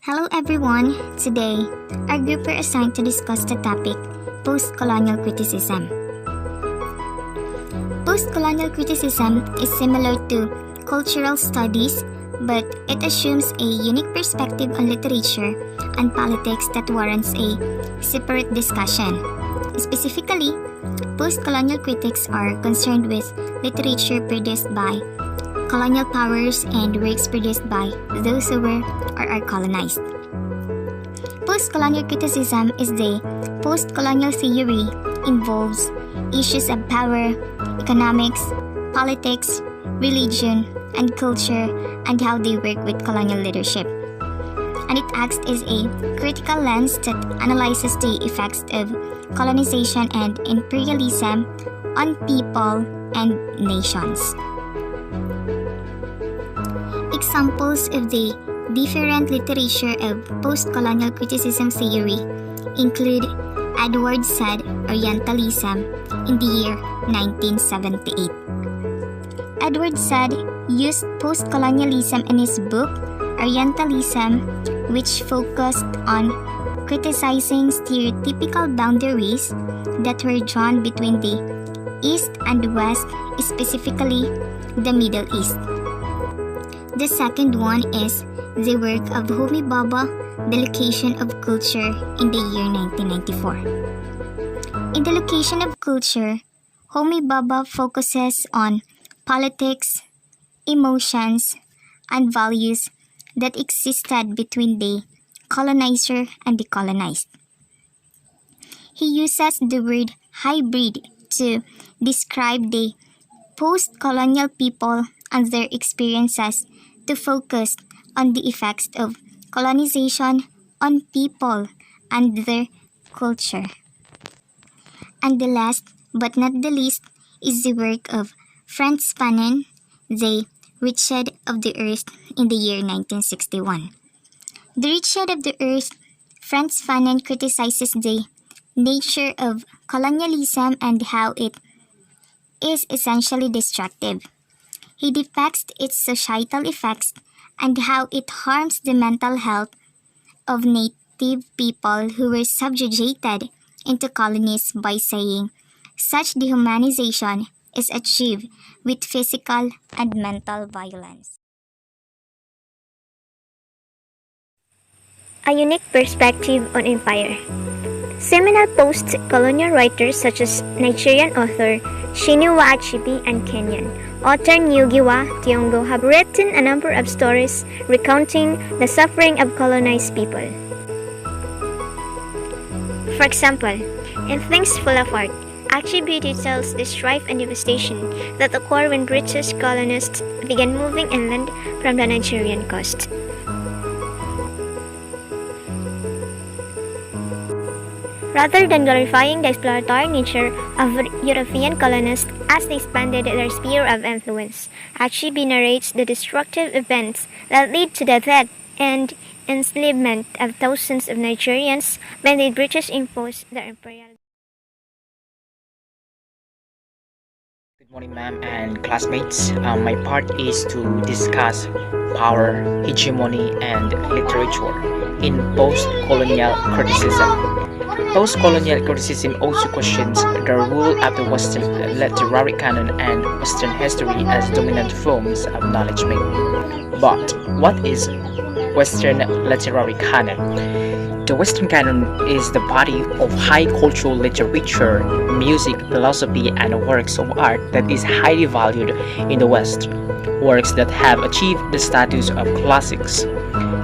Hello everyone! Today, our group are assigned to discuss the topic Post-colonial criticism. Post-colonial criticism is similar to cultural studies, but it assumes a unique perspective on literature and politics that warrants a separate discussion. Specifically, post-colonial critics are concerned with literature produced by colonial powers and works produced by those who were or are colonized. Post-colonial criticism is the post-colonial theory involves issues of power, economics, politics, religion, and culture and how they work with colonial leadership. And it acts as a critical lens that analyzes the effects of colonization and imperialism on people and nations. Examples of the different literature of post-colonial criticism theory include Edward Said Orientalism in the year 1978. Edward Said used post-colonialism in his book Orientalism, which focused on criticizing stereotypical boundaries that were drawn between the East and West, specifically the Middle East. The second one is the work of Homi Bhabha, The Location of Culture in the year 1994. In The Location of Culture, Homi Bhabha focuses on politics, emotions, and values that existed between the colonizer and the colonized. He uses the word hybrid to describe the post-colonial people and their experiences to focus on the effects of colonization on people and their culture. And the last but not the least is the work of Frantz Fanon, The Wretched of the Earth in the year 1961. The Wretched of the Earth, Frantz Fanon criticizes the nature of colonialism and how it is essentially destructive. He depicts its societal effects and how it harms the mental health of native people who were subjugated into colonies by saying such dehumanization is achieved with physical and mental violence. A unique perspective on empire. Seminal post-colonial writers such as Nigerian author Chinua Achebe and Kenyan author Ngugiwa Thiong'o have written a number of stories recounting the suffering of colonized people. For example, in Things Fall Apart, Achebe details the strife and devastation that occurred when British colonists began moving inland from the Nigerian coast. Rather than glorifying the exploratory nature of European colonists as they expanded their sphere of influence, Achebe narrates the destructive events that led to the death and enslavement of thousands of Nigerians when the British imposed their imperial. Good morning, ma'am and classmates. My part is to discuss power, hegemony, and literature in post-colonial criticism. Post-colonial criticism also questions the role of the Western literary canon and Western history as dominant forms of knowledge making. But what is Western literary canon? The Western canon is the body of high cultural literature, music, philosophy, and works of art that is highly valued in the West, works that have achieved the status of classics.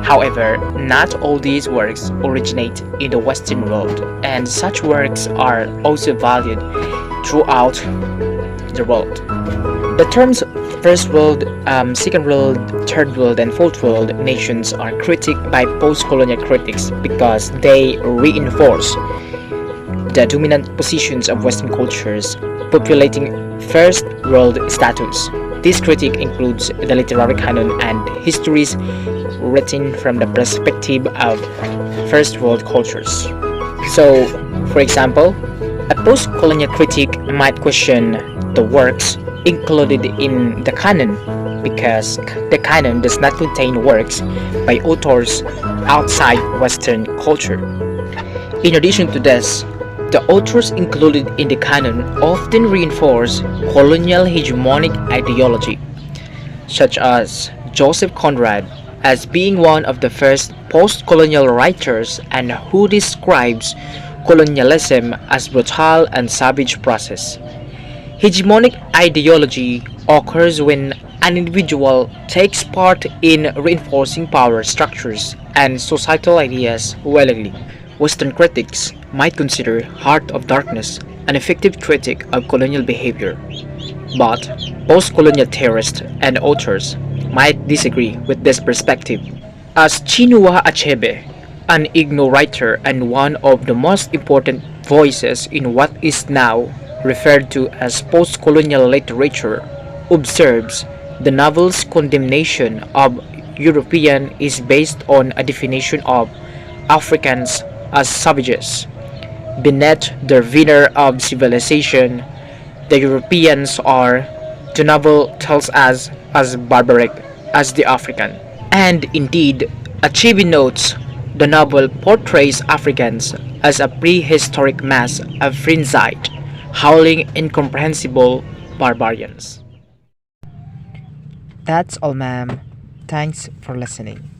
However, not all these works originate in the Western world, and such works are also valued throughout the world. The terms First World, Second World, Third World, and Fourth World nations are critiqued by post-colonial critics because they reinforce the dominant positions of Western cultures populating First World status. This critique includes the literary canon and histories written from the perspective of First World cultures. So, for example, a post-colonial critic might question the works included in the canon because the canon does not contain works by authors outside Western culture. In addition to this, the authors included in the canon often reinforce colonial hegemonic ideology, such as Joseph Conrad as being one of the first post-colonial writers and who describes colonialism as brutal and savage process. Hegemonic ideology occurs when an individual takes part in reinforcing power structures and societal ideas willingly. Western critics might consider Heart of Darkness an effective critique of colonial behavior, but post-colonial theorists and authors might disagree with this perspective. As Chinua Achebe, an Igno writer and one of the most important voices in what is now referred to as post-colonial literature, observes, the novel's condemnation of European is based on a definition of Africans as savages. Beneath the veneer of civilization, the Europeans are, the novel tells us, as barbaric as the African. And indeed, Achebe notes the novel portrays Africans as a prehistoric mass of frenzied, howling, incomprehensible barbarians. That's all, ma'am. Thanks for listening.